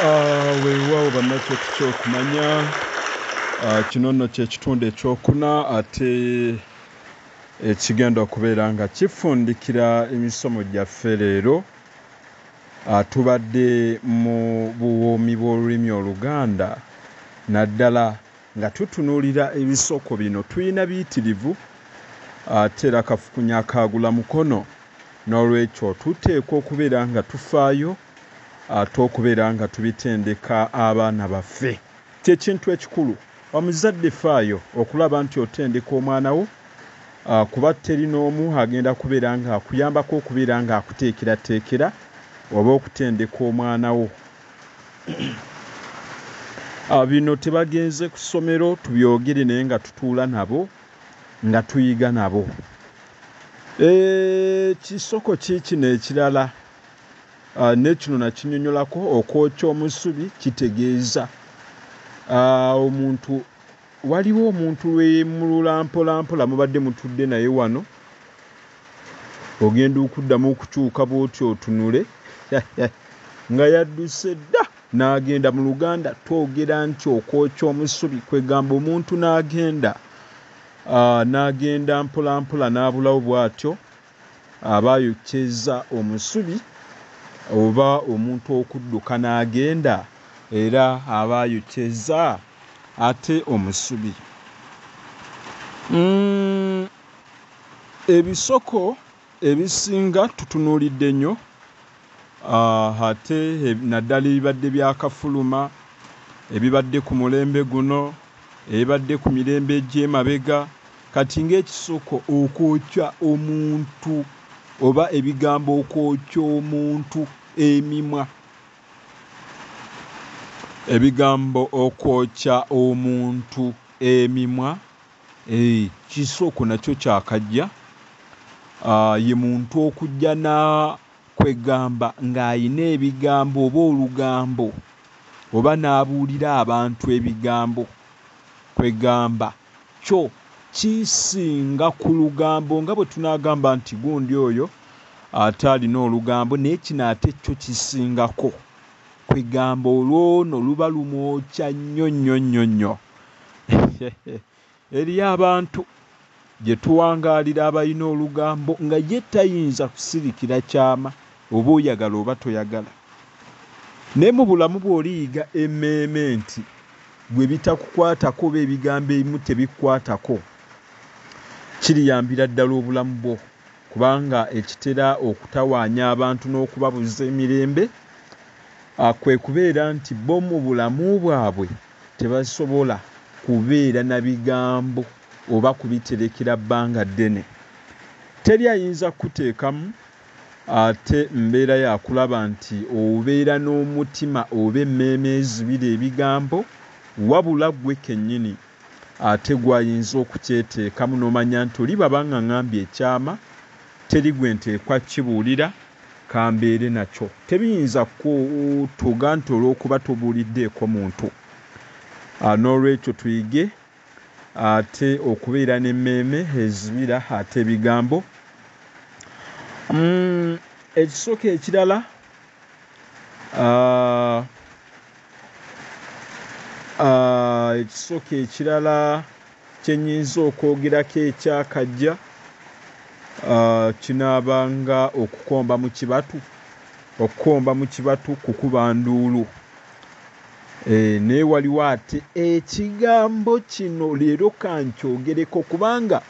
Weewaawo bannaffe ekyokumanya kino nno kye kitundu ekyokuna ate ekigenda okubeera nga kifundikira emisomo gyaffe leero. Tubadde mu buwoomi bw'olulimi Oluganda naddala nga tutunuulira ebisoko bino tuyina biyitirivu ate era kafukunya akaagula mukono. N'olwekyo tuteekwa okubeera nga tufaayo ate okubeera nga tubitendeka abaana baffe. Ky'ekintu ekikulu. Omuzadde faayo okulaba nti otendeka omwana wo kuba teri n'omu agenda kubeera nga akuyambako okubeera nga akuteekerateekera oba okutendeka omwana wo. Bino tebagenze ku ssomero tubyogere naye nga tutuula nabo nga tuyiga nabo. Kisoko kiikino ekirala ne kino nakinyonnyolako okwokya omusubi kitegeeza omuntu waliwo omuntu lwemulula mpolampola mubadde mutudde naye wano ogenda okuddamu okukyuka bw'oti otunule nga yadduse dda n'agenda. Mu Luganda twogera nti okwokya omusubi kwegamba omuntu n'agenda mpolampola n'abulawo bw'atyo aba ayokyeza omusubi, oba omuntu okudduka n'agenda era aba ayokyeza ate omusubi. Ebisoko ebisinga tutunuulidde nnyo ate naddala ebibadde byakafuluma, ebibadde ku mulembe guno, ebibadde ku mirembe egy'emabega. Kati ng'ekisoko okwokya omuntu oba ebigambo okwokya omuntu emimwa. Ebigambo okwokya omuntu emimwa kisoko nakyo kyakajja. Ye muntu okujja kwegamba ng'ayina ebigambo oba olugambo oba n'abuulira abantu ebigambo, kwegamba kyo kisinga ku lugambo nga bwe tunaagamba nti gundi oyo ate alina olugambo naye kino ate kyo kisingako. Kwegamba olwono luba lumwokya nnyo nnyo nnyo nnyo. Eriyo abantu gye tuwangaalira abalina olugambo nga ye tayinza kusirikira kyama oba oyagala oba toyagala. Naye mu bulamu bw'oliyiga emmeeme nti bwe bitakukwatako oba ebigambo ebimu tebikkwatako, kiriyambira ddala obulamu bwo, kubanga ekitera okutawaanya abantu n'okubabuza emirembe kwe kubeera nti bo mu bulamu bwabwe tebasobola kubeera na bigambo oba kubiterekera bbanga ddene. Teri ayinza kuteekamu ate mbeera yakulaba nti obeera n'omutima oba emmeeme ezibira ebigambo, wabula ggwe kennyini ate gwayinza okukyeteekamu n'omanya nti oli baba nga ŋŋambye ekyama teri gwe nteekwa kibuulira kambeere nakyo. Tebiyinza kutuga nti olw'okuba tobuuliddeeko muntu. N'olwekyo tuyige ate okubeera n'emmeeme ezibira ate ebigambo. Ekisoko ekirala kye nnyinza okwogerako ekyakajja kinaabanga okukomba mu kibatu. Okukomba mu kibatu kukuba nduulu. Naye waliwo ate ekigambo kino leero kankyogereko kubanga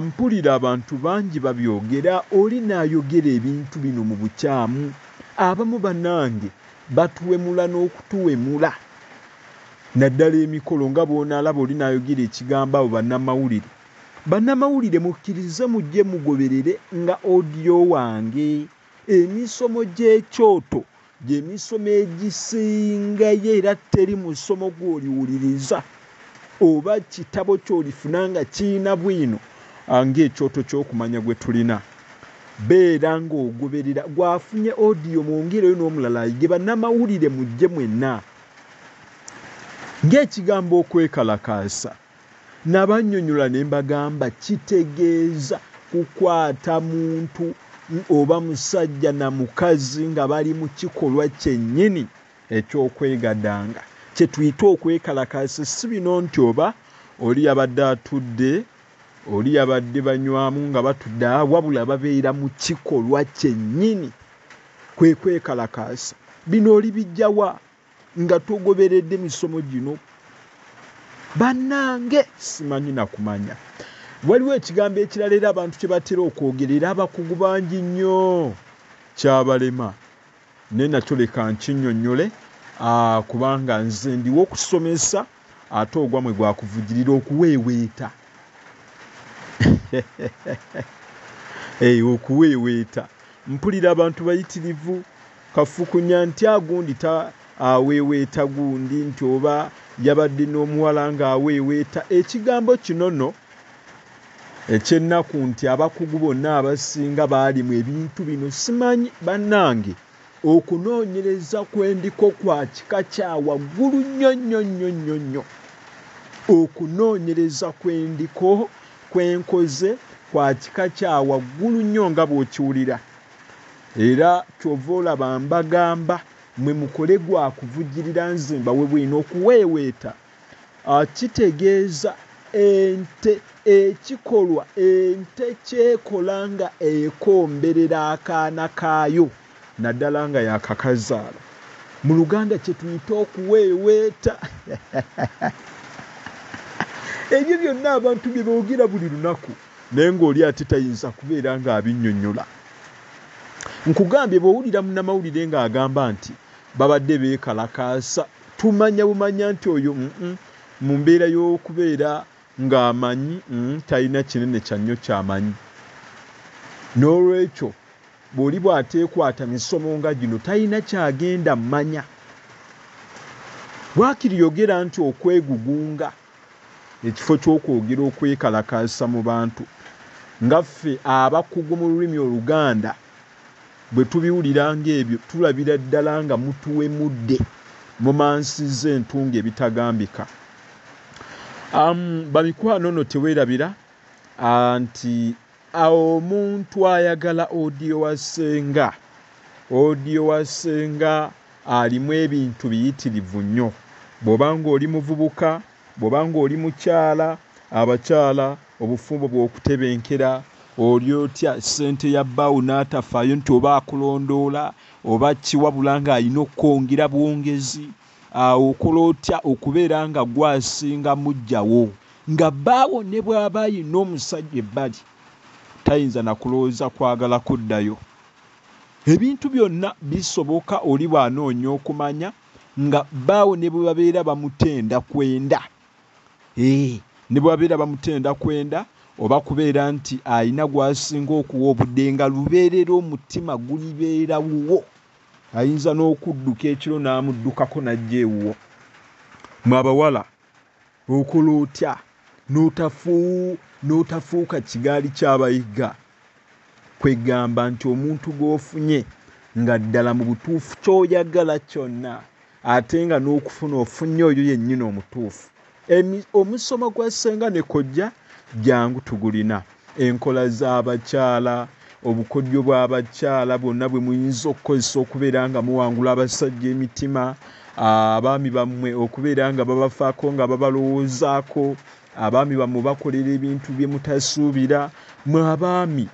mpulira abantu bangi babyogera. Oli n'ayogera ebintu bino mu bukyamu. Abamu bannange batuwemula n'okutuwemula. Naddala emikolo nga bw'onaalaba oli n'ayogera ekigambo abo bannamawulire. Bannamawulire mukkirize mujje mugoberere nga odiyo wange. Emisomo gy'ekyoto gy'emisomo egisingayo era teri musomo gw'oliwuliriza oba kitabo ky'olifuna nga kiyina bwino ng'ekyoto ky'okumanya gwe tulina. Beera ng'ogoberera gwafunye odiyo mwongereyo n'omulala ayige. Bannamawulire mujje mwenna. Ng'ekigambo okwekalakaasa nabannyonnyola ne mbagamba kitegeeza kukwata muntu oba musajja na mukazi nga bali mu kikolwa kyennyini ekyokwegadanga kye tuyita okwekalakaasa si bino nti oba oli yabadde atudde oli yabadde banywamu nga batudde wabula babeera mu kikolwa kyennyini kwe kwekalakaasa. Bino oli bijjawa nga togoberedde misomo gino? Bannange simanyi na kumanya. Waliwo ekigambo ekirala era abantu kye batera okwogerera abakugu bangi nnyo kyabalema. Ne nakyo leka nkinnyonnyole kubanga nze ndiwo okusomesa ate ogwamwe gwakuvugirira okuweeweeta. Okuweeweeta. Mpulira abantu bayitirivu kafukunya nti agundi aweeweeta gundi nti oba yabadde n'omuwala ng'aweeweeta. Ekigambo kino nno ekyennaku nti abakugu bonna abasinga baali mu ebintu bino simanyi bannange. Okunoonyereza kwendiko kwa kika kya waggulu nnyo. Okunoonyereza kwendiko kwenkoze kwa kika kya waggulu nnyo nga bw'okiwulira. Era kyova olaba mbagamba mwe mukole gwa kuvugirira nze mbawe bwino okuweeweeta. Kitegeeza ente ekikolwa ente kyekola nga ekomberera akaana kaayo naddala nga yakakazaala. Mu Luganda kye tuyita okuweeweeta. Ebyo byonna abantu bye boogera buli lunaku naye ng'oli ate tayinza kubeera ng'abinnyonnyola. Nkugambye bw'owulira munnamawulire ng'agamba nti babadde beekalakaasa tumanya bumanya nti oyo mu mbeera y'okubeera ng'amanyi talina kinene kya nnyo ky'amanyi. N'olwekyo bw'oli bw'ateekwata misomo nga gino talina kyagenda mmanya. Waakiri yogera nti okwegugunga ekifo ky'okwogera okwekalakaasa mu bantu nga ffe abakugu mu lulimi Oluganda bwe tubiwulira ng'ebyo tulabira ddala nga mutuwemudde mumansiza entunga ebitagambika. Bamikwano nno teweerabira nti omuntu ayagala odiyo wasenga alimu ebintu biyitirivu nnyo. Bw'oba ng'oli muvubuka, bw'oba ng'oli mukyala, abakyala obufumbo bw'okutebenkera oli otya ssente ya bbaawo n'atafaayo nti oba akulondoola oba kiwabula ng'alina okukwongera bwongezi. Okola otya okubeera nga gwasinga mujjawo nga bbaawo ne bw'aba ayina omusajja ebbali tayinza na kulowooza kwagala kuddayo. Ebintu byonna bisoboka oli bw'anoonya okumanya nga bbaawo ne bwe babeera bamutenda kwenda. Ne bwe babeera bamutenda kwenda oba kubeera nti ayina gwasinga okuwa obudde nga lubeerera omutima gulibeera wuwo. Ayinza n'okudduka ekiro n'amuddukako n'ajja ewuwo. Mwe abawala okola otya n'otafuuka kigaali ky'abayigga? Kwegamba nti omuntu gw'ofunye nga ddala mu butuufu ky'oyagala kyonna ate nga n'okufuna ofunye oyo yennyini omutuufu. Omusomo gwa ssenga ne kojja jangu tugulina. Enkola z'abakyala, obukodyo bw'abakyala bwonna bwe muyinza okukozesa okubeera nga muwangula abasajja emitima, abaami bammwe okubeera nga babafaako nga babalowoozaako, abaami bammwe bakolera ebintu bye mutasuubira. Mwe abaami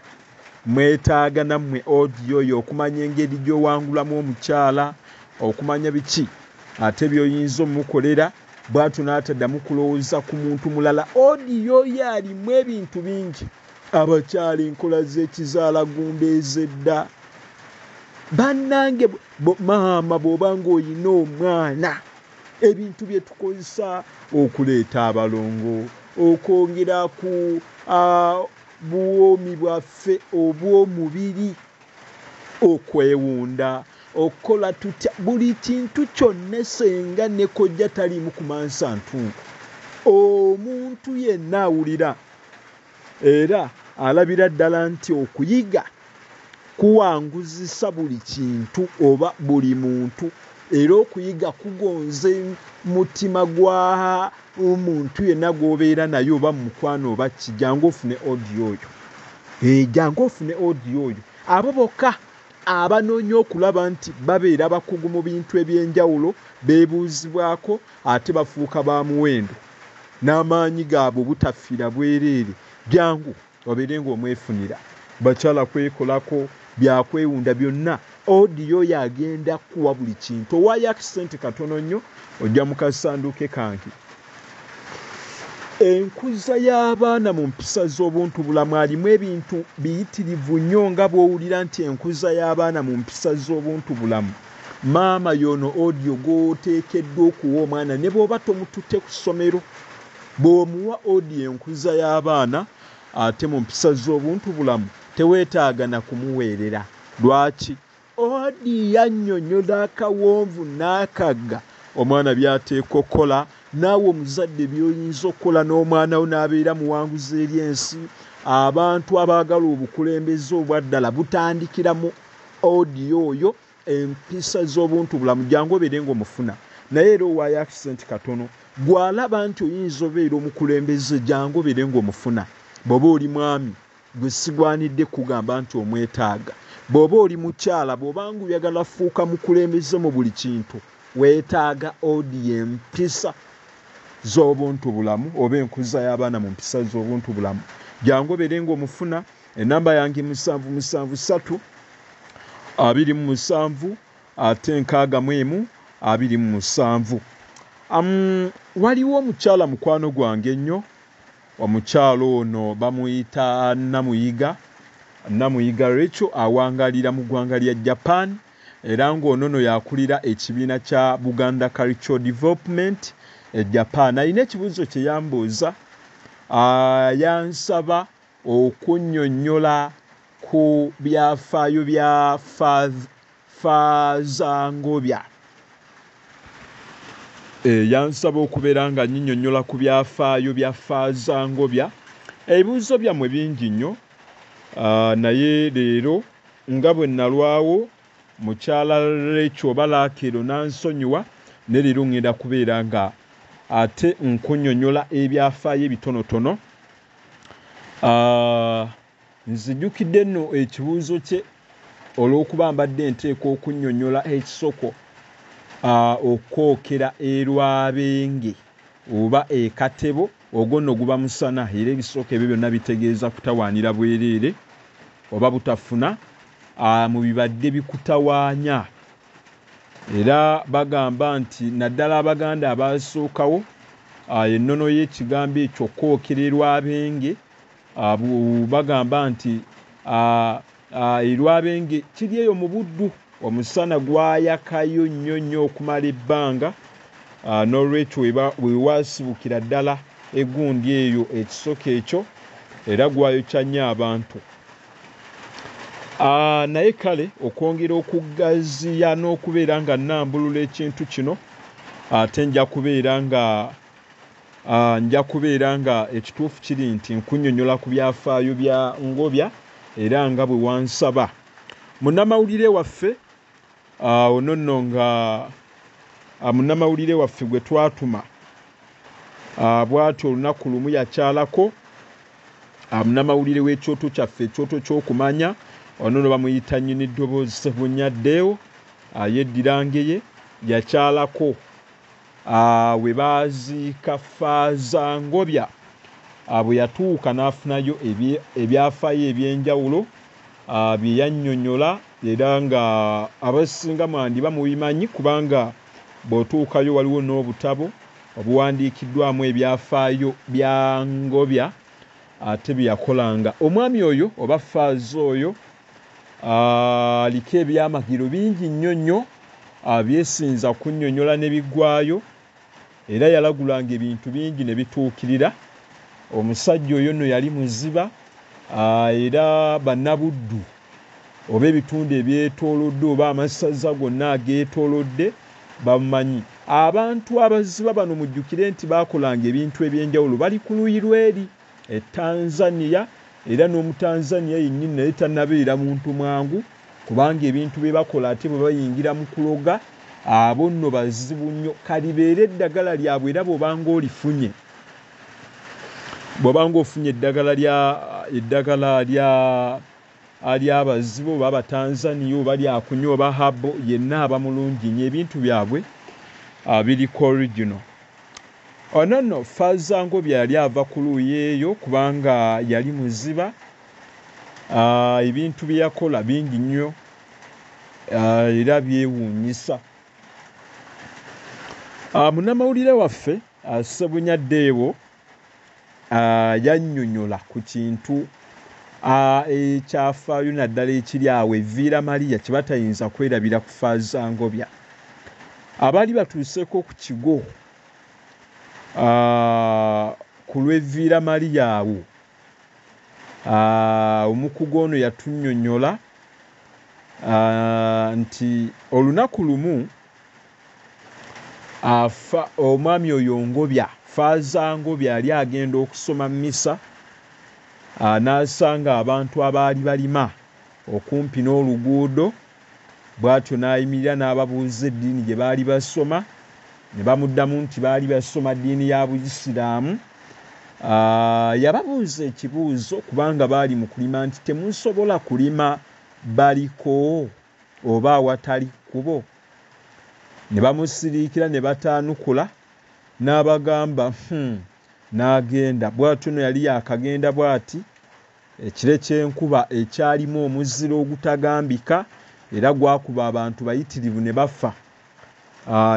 mwetaaga nammwe odiyo oyo okumanya engeri gy'owangulamu omukyala, okumanya biki ate by'oyinza omukolera bw'atyo n'ataddamu kulowooza ku muntu mulala. Odiyo oyo alimu ebintu bingi. Abakyala enkola z'ekizaalaggumba ez'edda. Bannange maama bw'oba ng'olina omwana ebintu bye tukozesa okuleeta abalongo, okwongera ku buwoomi bwaffe obw'omubiri, okwewunda, okukola tutya buli kintu kyonna senga ne kojja taliimu kumansa ntungo. Omuntu yenna awulira era alabira ddala nti okuyiga kuwanguzisa buli kintu oba buli muntu, era okuyiga kugonze mutima gwa omuntu yenna gw'obeera naye oba mukwano oba ki. Jangu ofune odiyo oyo. Jangu ofune odiyo oyo. Abo bokka abanoonya okulaba nti babeera bakugu mu bintu eby'enjawulo beebuuzibwako ate bafuuka ba muwendo n'amaanyi gaabwe butafiira bwereere jangu obeere ng'omwefunira bakyala kwekolako byakwewunda byonna odiyo yagenda kuwa buli kintu owaayo akisente katono nnyo ojja mu kasanduuke kange enkuza y'abaana mu mpisa z'obuntu bulamu alimu ebintu biyitirivu nnyo nga bw'owulira nti enkuza y'abaana mu mpisa z'obuntu bulamu maama yono odiyo gw'oteekeddwa okuwa omwana ne bw'oba tomututte ku ssomero bw'omuwa odiyo enkuza y'abaana ate mu mpisa z'obuntu bulamu teweetaaga na kumuweerera lwaki odi yannyonnyola akawonvu n'akagga omwana by'ateeka okukola naawe omuzadde by'oyinza okukola n'omwana wo n'abeera muwanguzi eri ensi abantu abaagala obukulembeze obwaddala butandikira mu odiyo oyo empisa z'obuntu bulamu jangu obeere ng'omufuna naye era owaayo akisenti katono gw'alaba nti oyinza obeera omukulembeze jangu obeere ng'omufuna bw'oba oli mwami gwe sigwanidde kugamba nti omwetaaga bw'oba oli mukyala bw'obanga oyagala fuuka mukulembeze mu buli kintu weetaaga odi empisa z'obuntu bulamu oba enkuza y'abaana mu mpisa z'obuntu bulamu jangu obeere ng'omufuna enamba yange 773 27 ate 61 27 waliwo omukyala mukwano gwange ennyo omukyalo ono bamuyita Namuyiga Rachel awangalira mu ggwanga lya Japan era ng'onono yakulira ekibiina kya Buganda Cultural Development e Japan alina ekibuuzo kye yambuuza yansaba okunnyonnyola ku byafaayo bya Faazangobya yansaba okubeera nga nnyonnyola ku byafaayo bya Faazangobya ebibuuzo byammwe bingi nnyo naye leero nga bwe nalwawo mukyala Rachel oba Laakero n'ansonyiwa ne leero ngenda kubeera nga ate nkunnyonnyola ebyafaayo ebitonotono nzijjukidde nno ekibuuzo kye olw'okuba mbadde nteeka okunnyonnyola ekisoko okwokera erwabenge oba ekatebo ogwo nno guba musana era ebisoko ebyo byonna bitegeeza kutawaanira bwereere oba butafuna mu bibadde bikutawaanya era bagamba nti naddala Abaganda abaasookawo ennono y'ekigambo ekyo kwokera erwabenge bagamba nti erwabenge kiri eyo mu buddu omusana gwayakayo nnyo okumala ebbanga n'olwekyo wewaasibukira ddala egundi eyo ekisoko ekyo era gwayokya nnyo abantu naye kale okwongera okugaziya n'okubeera nga nnambulula ekintu kino ate nja kubeera nga ekituufu kiri nti nkunnyonnyola ku byafaayo bya Ngobya era nga bwe wansaba munnamawulire waffe ono nga munnamawulire waffe gwe twatuma bw'atyo olunaku lumu yakyalako munnamawulire w'ekyoto kyaffe ekyoto ky'okumanya ono no bamuyita nnyini ddoboozi Ssebunyaddeewo yeddirangeye yakyalako we baaziika Faazangobya bwe yatuuka n'afunayo ebyafaayo eby'enjawulo bye yannyonnyola era nga abasinga mwandiba mubimanyi kubanga bw'otuukayo waliwo n'obutabo obuwandiikiddwamu ebyafaayo bya Ngobya ate bye yakolanga omwami oyo oba Faaza oyo aliko ebyamagiro bingi nnyo byesinza kunnyonnyola ne biggwaayo era yalagulanga ebintu bingi ne bituukirira omusajja oyo nno yali muziba era bannabuddu oba ebitundu ebyetoolodde oba amasaza gonna ageetoolodde bamumanyi abantu abaziba bano mujjukire nti baakolanga ebintu eby'enjawulo bali ku luuyi lw'eri Tanzania era n'Omutanzania yennyini naye tannabeera muntu mwangu kubanga ebintu bye bakola ate bwe bayingira mu kuloga abo nno bazibu nnyo kalibeera eddagala lyabwe era bw'obanga olifunye bw'obanga ofunye eddagala lya ali abazibu baba Tanzania bali akunywa bahabo yenna abamulungi nnyo ebintu byabwe biri original. Ono Fazza Ngobya yali ava ku luyeeyo kubanga yali muziba ebintu bye yakola bingi nnyo era byewuunyisa. Munnamawulire waffe Ssebunya Debo yannyonnyola ku kintu ekyafaayo naddala ekiri awo evviira Maria kye batayinza kwerabira ku Fazza Ngobya. Abaali batuuseeko ku kigo ku lw'evviira Maria awo omukugu ono yatunnyonnyola nti olunaku lumu afa omwami oyo Ngobya Fazza Ngobya yali agenda okusoma mmisa n'asanga abantu abaali balima okumpi n'oluguudo bw'atyo n'ayimirira n'ababuuza eddiini gye baali basoma ne bamuddamu nti baali basoma ddiini ya Buyisiraamu. Yababuuza ekibuuzo kubanga baali mu kulima nti temusobola kulima baliko oba awatali kkubo. Ne bamusiriikira ne bataanukula n'abagamba n'agenda. Bw'atyo no yali yakagenda bw'ati ekire ky'enkuba ekyalimu omuziro ogutagambika era gwakuba abantu bayitirivu ne bafa.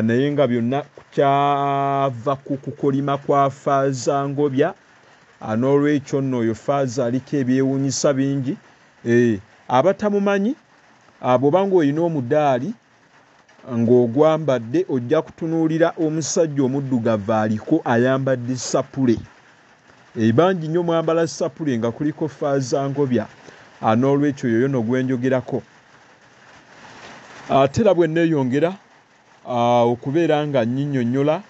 Naye nga byonna kyava ku kukolima kwa Fazza Ngobya. N'olwekyo nno oyo Fazza aliko ebyewuunyisa bingi. Abatamumanyi bw'oba ng'olina omudaali ng'ogwambadde ojja kutunuulira omusajja omuddugavu aliko ayambadde sapule. Bangi nnyo mwambala sapule nga kuliko Fazza Ngobya. N'olwekyo yoyo no gwenjogerako. Ate era bwe nneeyongera okubeera nga nnyinnyonnyola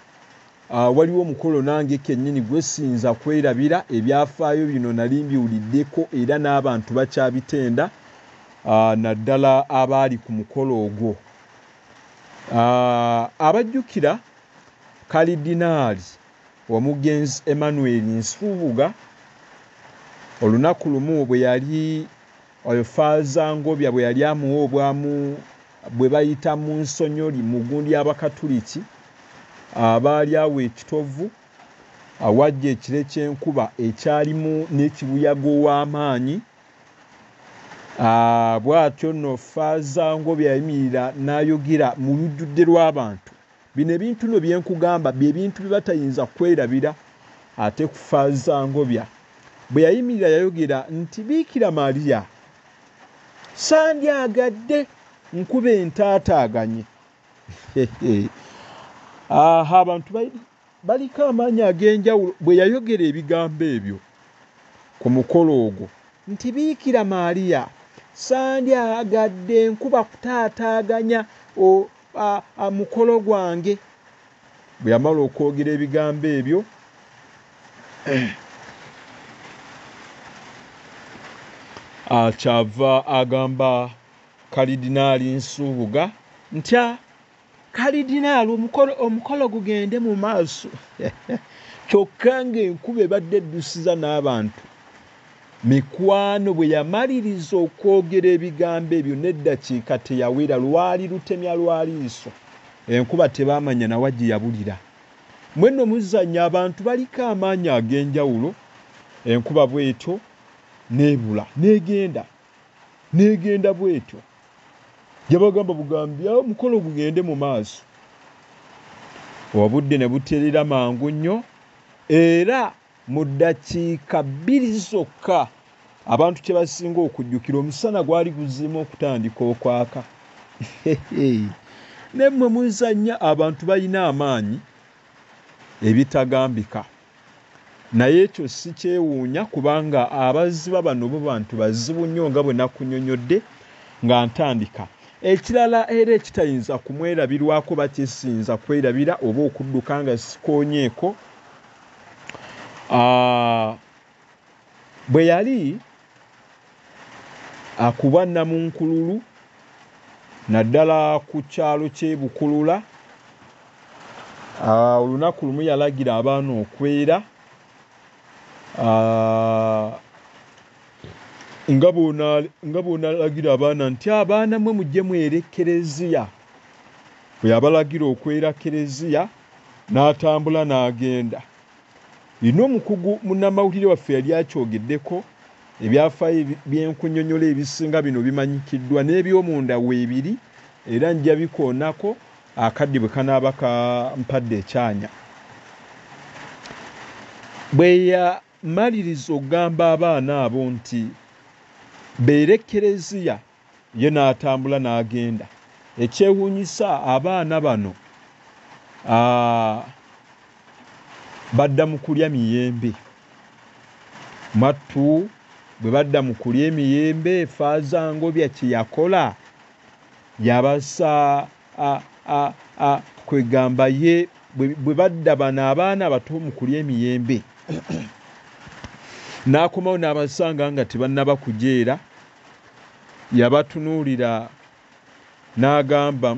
waliwo omukolo nange kennyini gwe siyinza kwerabira. Ebyafaayo bino nali mbiwuliddeko era n'abantu bakyabitenda naddala abaali ku mukolo ogwo. Abajjukira Kalidinaali omugenzi Emmanuel Nsubuga olunaku lumu bwe yali oyo Fazza Ngobya bwe yali amuwa obwamu bwe bayita mu nsonyoli mu gundi y'Abakatuliki abaali awo ekitovu awajja ekire ky'enkuba ekyalimu n'ekibuyaga ow'amaanyi. Bw'atyo nno Fazza Ngobya yayimirira n'ayogera mu lujjudde lw'abantu. Bino ebintu no bye nkugamba bye bintu bye batayinza kwerabira ate ku Fazza Ngobya. Bwe yayimirira yayogera nti Biikira Maria sandyagadde nkuba entaataaganye. Abantu baliko amaanyi ag'enjawulo. Bwe yayogera ebigambo ebyo ku mukolo ogwo nti Biikira Maria sandyagadde nkuba kutaataaganya mukolo gwange. Bwe yamala okwogera ebigambo ebyo kyava agamba Kalidinaali Nsubuga nti Kalidinaali omukolo gugende mu maaso. Kyokka ng'enkuba ebadde eddusiza n'abantu. Mikwano bwe yamaliriza okwogera ebigambo ebyo n'eddakiika teyawera lwali lutemya lwaliiso. Enkuba tebaamanya nawa gye yabulira. Mwenno muzannya abantu baliko amaanyi ag'enjawulo. Enkuba bw'etyo n'ebula n'egenda bw'etyo. Yabagamba bugambi omukolo gugende mu maaso. Obudde ne buteerera mangu nnyo era mu ddakiika 2 zokka abantu kye basinga okujjukira omusana gwali guzimu okutandika okwaka. Ne mmwe muzannya abantu balina amaanyi ebitagambika. Naye ekyo si kyewuunya kubanga abaziba bano bo bantu bazibu nnyo nga bwe nakunnyonnyodde nga ntandika. Ekirala era ekitayinza kumwerabirwako bakyesinza kwerabira oba okudduka nga sikoonyeeko. Bwe yali akuba Namunkululu naddala ku kyalo ky'e Bukulula olunaku lumu yalagira abaana okwera nga bw'onalagira abaana nti abaana mwe mujje mwera ekereziya. Bwe yabalagira okwera kereziya n'atambula n'agenda. Bino omukugu munnamawulire waffe yali akyogeddeko, ebyafaayo by'enkunyonnyola ebisinga bino bimanyikiddwa n'ebyomunda weebiri era nja bikoonako akadde bwe kanaaba kampadde ekyanya. Bwe yamaliriza okugamba abaana abo nti beera ekereziya, ye n'atambula n'agenda. Ekyewuunyisa abaana bano badda mu kulya miyembe. Mattu bwe badda mu kulya emiyembe, Faaza Ngobya kye yakola yabasa kwegamba ye bwe badda bano abaana bato mu kulya emiyembe n'akomawo n'abasanga nga tebannaba kujeera, yabatunuulira n'agamba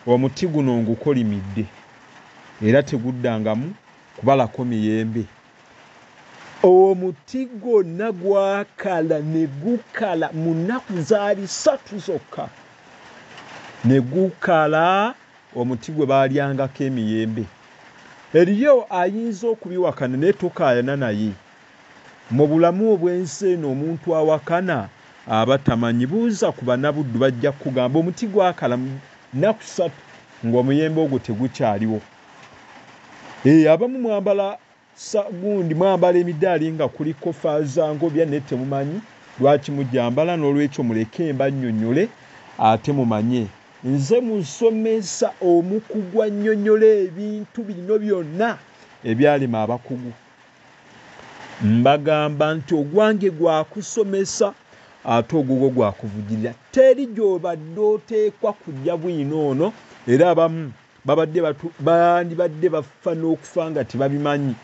omuti guno ngukolimidde era teguddangamu kubalako miyembe. Omuti gwonna gwakala ne gukala mu nnaku zaali 3 zokka, ne gukala omuti gwe baalyangako emiyembe. Eriyo ayinza okubiwakana naye tokaayana naye. Mu bulamu obw'ensi eno omuntu awakana aba tamanyi. Buuza ku bannabuddu bajja kugamba omuti gwakala mu nnaku 3 ng'omuyembe ogwo tegukyaliwo. Abamu mwambala gundi mwambala emidaali nga kuliko Faaza Ngobya naye temumanyi lwaki mujambala, n'olwekyo muleke embannyonnyole ate mumanye. Nze musomesa omukugu annyonnyola ebintu bino byonna ebyalema abakugu. Mbagamba nti ogwange gwakusomesa ate ogugwo gwakuvugirira. Teri gy'obadde oteekwa kujja bwino ono, era abamu bandibadde bafa n'okufa nga tebabimanyi.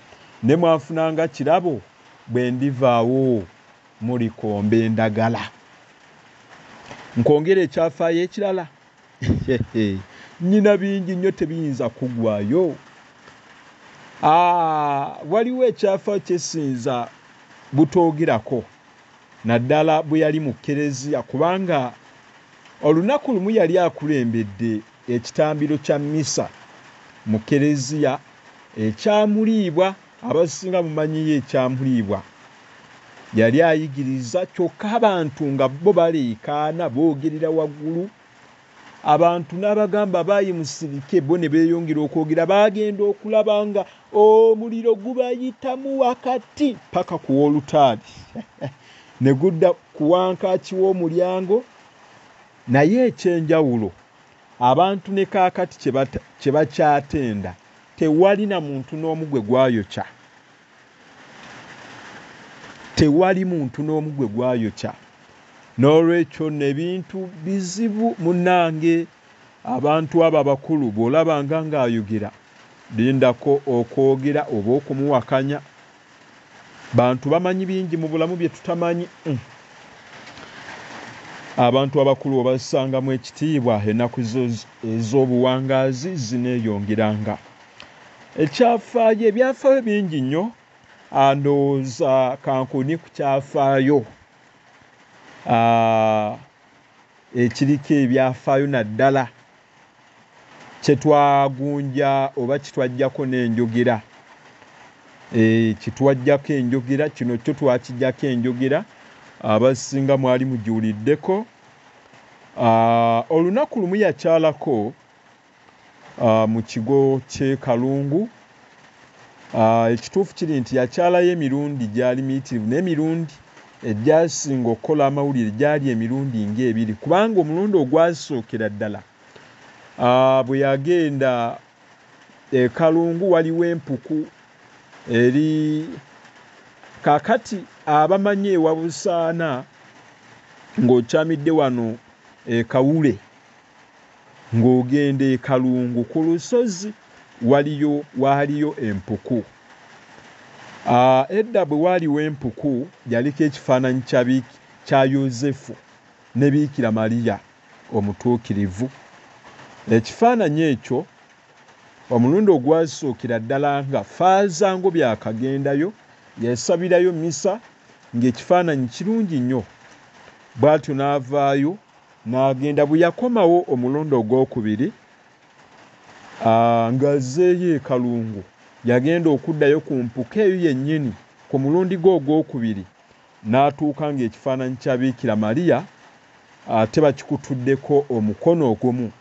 Ne mwafunanga kirabo bwe ndivaawo mulikomba endagala. Nkwongera ekyafaayo ekirala. Nnyina bingi nnyo tebiyinza kugwayo. Waliwo ekyafaayo kyesinza butoogerako naddala bwe yali mu kereziya, kubanga olunaku lumu yali akulembedde ekitambiro kya mmisa mu kereziya ekyamuliibwa. Abasinga mumanyiyo ekyamuliibwa. Yali ayigiriza kyokka abantu nga bo baleekaana boogerera waggulu. Abantu n'abagamba baayimusirike, bo ne beeyongera okwogera. Baagenda okulaba nga omuliro gubayitamu wakati paka ku w'olutaali ne gudda ku wankaaki w'omulyango. Naye ekyenjawulo, abantu ne kaakati kye bakyatenda, tewali na muntu n'omu gwe gwayokya. Tewali muntu n'omu gwe gwayokya. N'olwekyo nebintu bizibu munnange. Abantu abo abakulu bw'olabanga ng'ayogera, lindako okwogera oba okumuwakanya. Bantu bamanyi bingi mu bulamu bye tutamanyi. Abantu abakulu obassangamu ekitiibwa, ennaku ez'obuwangaazi zineeyongeranga. Ekyafaayo, ebyafaayo bingi nnyo. Ndowooza kankuni ku kyafaayo ekiriko ebyafaayo naddala kye twagunja oba kitwajjako n'enjogera. Kitwajjako enjogera, kino kyo twakijjako enjogera. Abasinga mwali mugiwuliddeko. Olunaku lumu yakyalako mu kigo ky'e Kalungu. Ekituufu kiri nti yakyalayo emirundi gyali miyitirivu, n'emirundi egyasinga okukola amawulire gyali emirundi ng'ebiri, kubanga omulundi ogwasookera ddala bwe yagenda e Kalungu waliwo empuku eri kaakati abamanyi ewa Busaana ng'okyamidde wano e Kawule ng'ogenda e Kalungu ku lusozi waaliyo empuku. Edda bwe waaliwo empuku yaliko ekifaananyi kya Yozefu ne Biikira Mariya omutuukirivu. Ekifaananyi ekyo omulundi ogwasookera ddala nga Faaza Ngobya akagendayo, yasabirayo mmisa ng'ekifaananyi kirungi nnyo. Bw'atyo n'avaayo n'agenda. Bwe yakomawo omulundi ogwokubiri ng'azzeeyo e Kalungu, yagenda okuddayo ku mpuku eyo yennyini ku mulundi gwe ogwokubiri, n'atuuka ng'ekifaananyi kya Biikira Mariya ate bakikutuddeko omukono ogumu.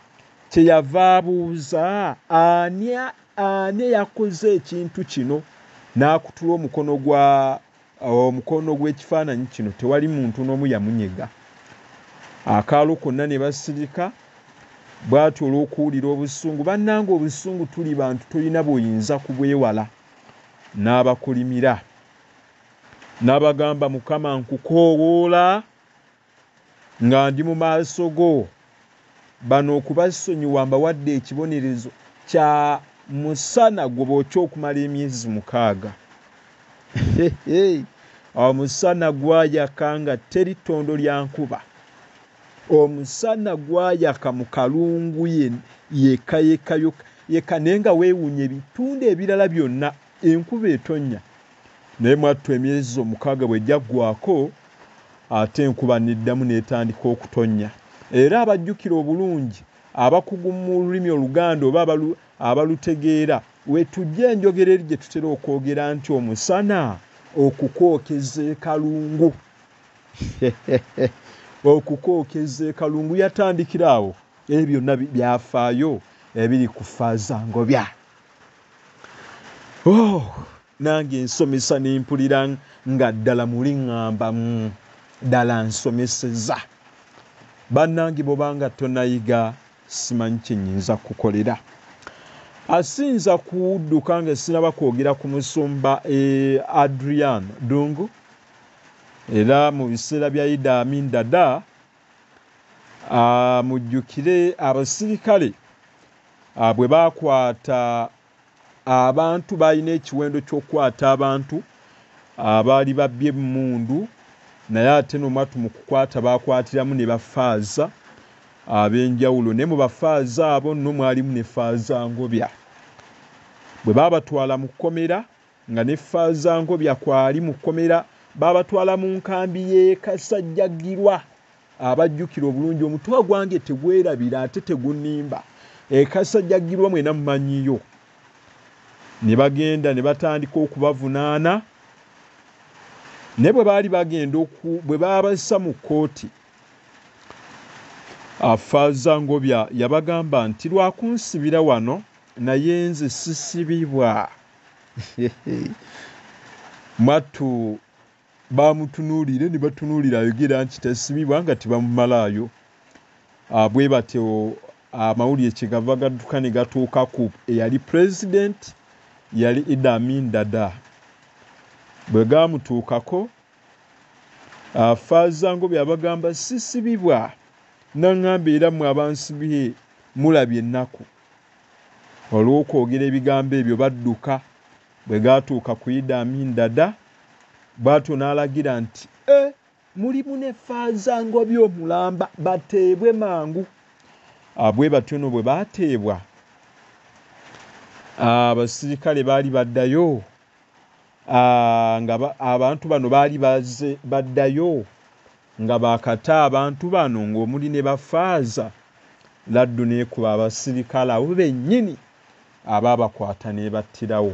Kyeyava abuuza, ani yakoze ekintu kino? N'akutula omukono gw'ekifaananyi kino. Tewali muntu n'omu yamunyega. Akaalo konna ne basirika. Bw'atyo olw'okuwulira obusungu, bannange obusungu tuli bantu tolina bw'oyinza kubwewala. N'abakolimira n'abagamba, Mukama nkukoowoola nga ndi mu maaso go, bano okubasonyiwa mbawadde ekibonerezo kya musana gwe bookya okumala emyezi 6. Omusana gwayaka nga teri ttondo lya nkuba. Omusana gwayaka mu Kalungu yeka naye nga weewuunya ebitundu ebirala byonna enkuba etonnya. Naye mwattu emyezi 6 bwe gyaggwako, ate enkuba n'eddamu n'etandika okutonnya. Era abajjukira obulungi, abakugu mu lulimi Oluganda oba abalutegeera, we tujja enjogera eri gye tutera okwogera nti omusana okukookeza e Kalungu. Okukookeza e Kalungu yatandikira awo. Ebyo byonna byafaayo ebiri ku Faazangobya. Nange nsomesa ne mpulira nga ddala muli ŋŋamba ddala nsomeseza. Bannange bw'obanga tonayiga simanyi kye nnyinza kukolera. Asinza kudduka nga sinaba kwogera ku musumba Adrian Dungu. Era mu biseera bya Idi Amin Dada mujjukire abasirikale bwe baakwata abantu, balina ekiwendo ky'okukwata abantu abaali babbye emmundu, naye ate n'omwattu mu kukwata baakwatiramu ne bafaaza ab'enjawulo. Ne mu bafaaza abo nno mwalimu ne Faazangobya. Bwe baabatwala mu kkomera, nga ne Faazangobya kwali mu kkomera, baabatwala mu nkambi y'e Kasajjagirwa. Abajjukira obulungi, omutwe gwange tegwerabira ate tegunnimba. E Kasajjagirwa mwena mumanyiyo. Ne bagenda ne batandika okubavunaana. Ne bwe baali bagenda bwe baabassa mu kkooti, Faazangobya yabagamba nti lwakunsibira wano naye nze sisibibwa. Mwattu baamutunuulire ne batunuulira ayogera nti tasibibwa nga tebamumalaayo. Bwe batyo amawulire kyegava gadduka ne gatuuka ku eyali pulezidenti, yali Idi Amin Dada. Bwe gaamutuukako, Faazangobya abagamba sisibibwa. N'aŋŋamba era mmwe abansibye mulabye ennaku. Olw'okwogera ebigambo ebyo badduka. Bwe gaatuuka ku Idi Amin Dada, bw'atyo n'alagira nti mulimu ne Faazangobya omulamba, bateebwe mangu. Bwe batyo no bwe baateebwa, abasirikale baali baddayo, nga abantu bano baali baddayo nga baakata abantu bano ng'omuli ne bafaaza. Laddu n'ekuba abasirikale abo bennyini abaabakwata n'ebattirawo.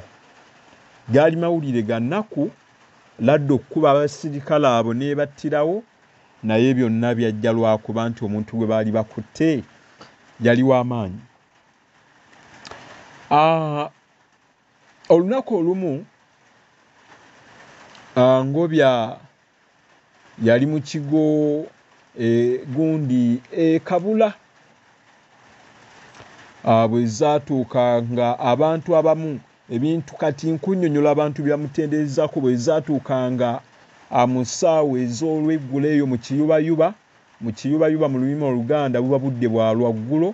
Gaali mawulire ga nnaku. Laddu okkuba abasirikale abo n'ebattirawo, naye byonna byajja lwakuba nti omuntu gwe baali bakutte yali w'amaanyi. Olunaku olumu Ngobya yali mu kigo gundi Kabula. Bwe zaatuuka nga abantu abamu ebintu kati nkunnyonnyola abantu byamutenderezaako, bwe zaatuukanga mu ssaawa ez'olweggulo eyo mu kiyubayuba. Mu kiyubayuba mu lulimi Oluganda buba budde bwa lwaggulo.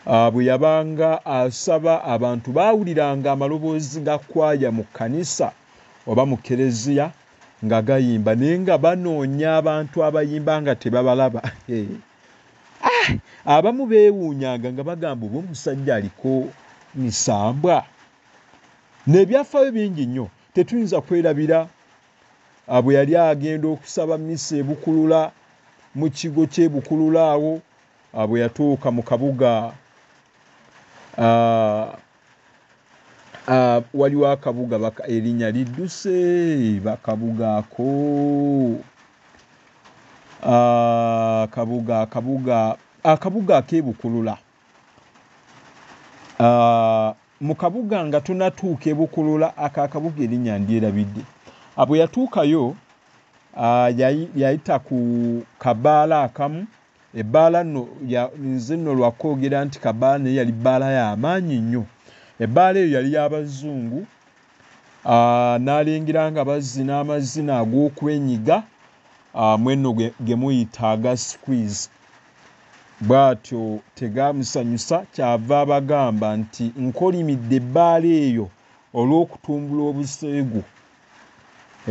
Bwe yabanga asaba, abantu baawuliranga amaloboozi ga kwaya mu kkanisa oba mu kereziya nga gayimba, naye nga banoonya abantu abayimba nga tebabalaba. Abamu beewuunyanga nga bagamba oba omusajja aliko misambwa. N'ebyafaayo bingi nnyo. Tetuyinza kwerabira bwe yali agenda okusaba mmisa ebukulula mu kigo ky'ebukulula awo bwe yatuuka mu kabuga waliwo akabuga erinnya lidduse bakabuga ako akabuga ak'ebukulula mu kabuga nga tunatuuka ebukulula akabuga erinnya ndyerabidde bwe yatuukayo yayita ku kabaala akamu ebbaala nze nno lwakwogera nti kabaala naye yali bbaala y'amaanyi nnyo ebbaala eyo yali y'abazungu n'alengera nga bazina amazina ag'okwenyiga mwenno ge muyita aga squeeze bw'atyo tegamusanyusa kyava abagamba nti nkolimidde ebbaala eyo olw'okutumbula obuseegu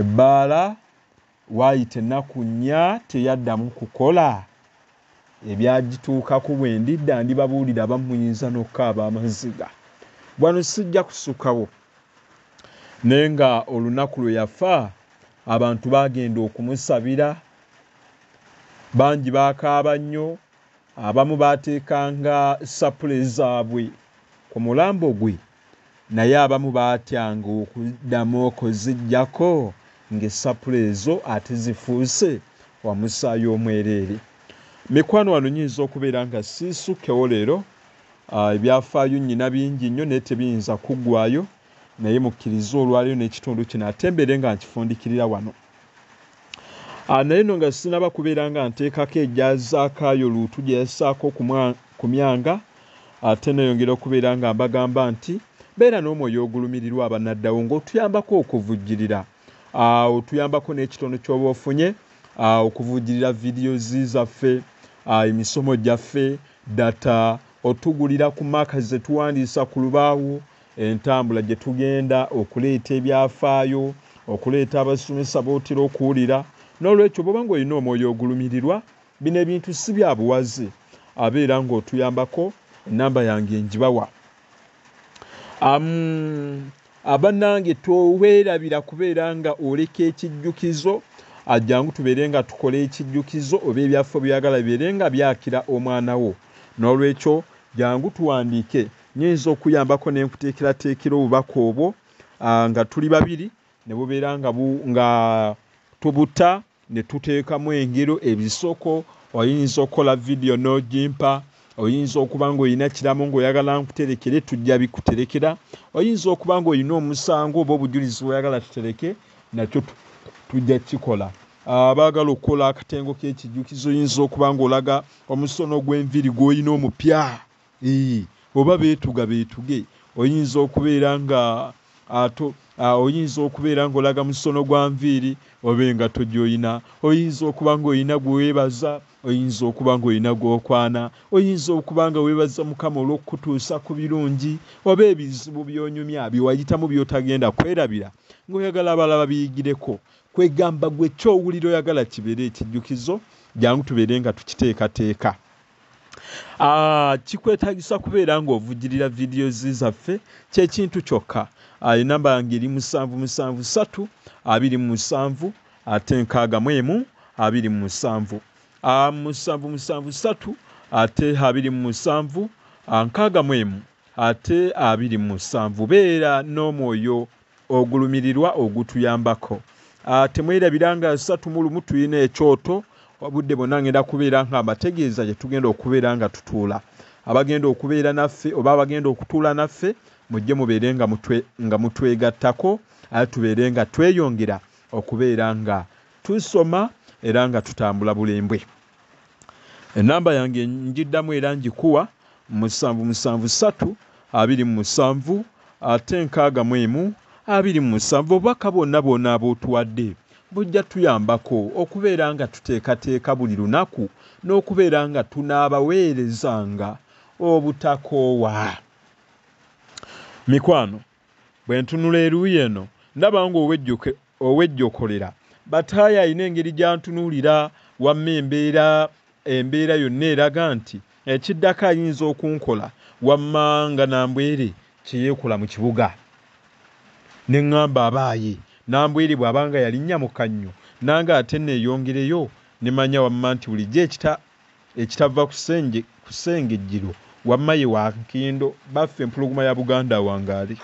ebbaala waayita ennaku nnya teyaddamu kukola ebyagituukako bwe ndidda ndibabuulira bamuyinza n'okukaaba amaziga wano sijja kusukawo naye nga olunaku lwe yafa abantu bagenda okumusabira bangi bakaaba nnyo abamu bateekanga sapule zaabwe ku mulambo gwe naye abamu baatyanga okuddamu okuziggyako ng'essapule ezo ate zifuuse wamusaayi omwereere mikwano wano nyinza okubeera nga siisukkewo leero ebyafaayo nnyina bingi nnyo naye tebiyinza kuggwayo naye mukkiriza olwaleero n'ekitundu kino ate mbeere nga nkifundikirira wano naye no nga sinaba kubeera nga nteekako ejjazaakaayo luutu gye yassaako ku myanga ate nayongera okubeera nga mbagamba nti beera n'omwoyo ogulumirirwa abanaddawo ng'otuyambako okuvujjirira otuyambako n'ekitono ky'oba ofunye okuvujjirira vidiyozi zaffe emisomo gyaffe data otugulira ku maka ze tuwandiisa ku lubaawo entambula gye tugenda okuleeta ebyafaayo okuleeta abasomesa bootera okuwulira n'olwekyo bw'oba ng'olina omwoyo ogulumirirwa bino ebintu si bya buwaze abeera ng'otuyambako ennamba yange njibawa abannange toweerabira kubeera nga oleka ekijjukizo ajjangu tubeere nga tukola ekijjukizo oba ebyaffe byagala bibeere nga byakira omwana wo n'olwekyo jangu tuwandiike nyinza okuyambako n'enkuteekerateekera obubaka obwo nga tuli babiri ne bubeera nga tubuta ne tuteekamu engero ebisoko oyinza okukola vidiyo n'ogimpa oyinza okuba ng'olina kiramu ng'oyagala nkuterekere tujja bikuterekera oyinza okuba ng'olina omusango oba obujulizi bw'oyagala tutereke nakyo tujja kikola abaagala okukola akatengo k'ekijjukizo oyinza okuba ng'olaga omusono gw'enviri gw'olina omupya oba beetuge oyinza okubeera nga oyinza okubeera ng'olaga musono gwa nviiri oba engato gy'olina oyinza okuba ng'olina gwe weebaza oyinza okuba ng'olina gw'okwana oyinza okuba nga weebaza mukama olw'okukutuusa ku birungi oba ebizibu by'onyumya byewayitamu by'otagenda kwerabira ng'oyagala abalala biyigireko kwegamba gwe kyowulira oyagala kibeere ekijjukizo jangu tubeere nga tukiteekateeka kikwetaagisa kubeera ng'ovujjirira vidiyozi zaffe kyekintu kyokka enamba yange eri 773 27 ate 61 27 773 ate 27 61 ate 27 beera n'omwoyo ogulumirirwa ogutuyambako temwerabira nga 3 tulina ekyoto obudde bwonna ngenda kubeera nga amategeeza gye tugenda okubeera nga tutuula abagenda okubeera naffe oba abagenda okutuula naffe mujje mubeere nga mutwegattako ate tubeere nga tweyongera okubeera nga tusoma era nga tutambula bulembwe enamba yange njiddamu era njikuwa 773 27 ate 61 27 obubaka bwonna ab'otuwadde bujja tuyambako okubeera nga tuteekateeka buli lunaku n'okubeera nga tunaabaweerezanga obutakoowa mikwano bwe ntunula eruuyi eno ndaba nga owejjokolera bataaya alina engeri gy'antunuulira wamma embeera yonna eraga nti ekiddako ayinza okunkola wamma nga nambwere kyeyeekola mu kibuga ne ŋŋamba abaaye nambwiri bw'abanga yalinnya mu kannyo nanga ate neeyongereyo nemanya wamma nti bulijjo ekitava ku ssenge ejjiro wamma ye wa nkindo baffe empulogoma ya Buganda wangaali.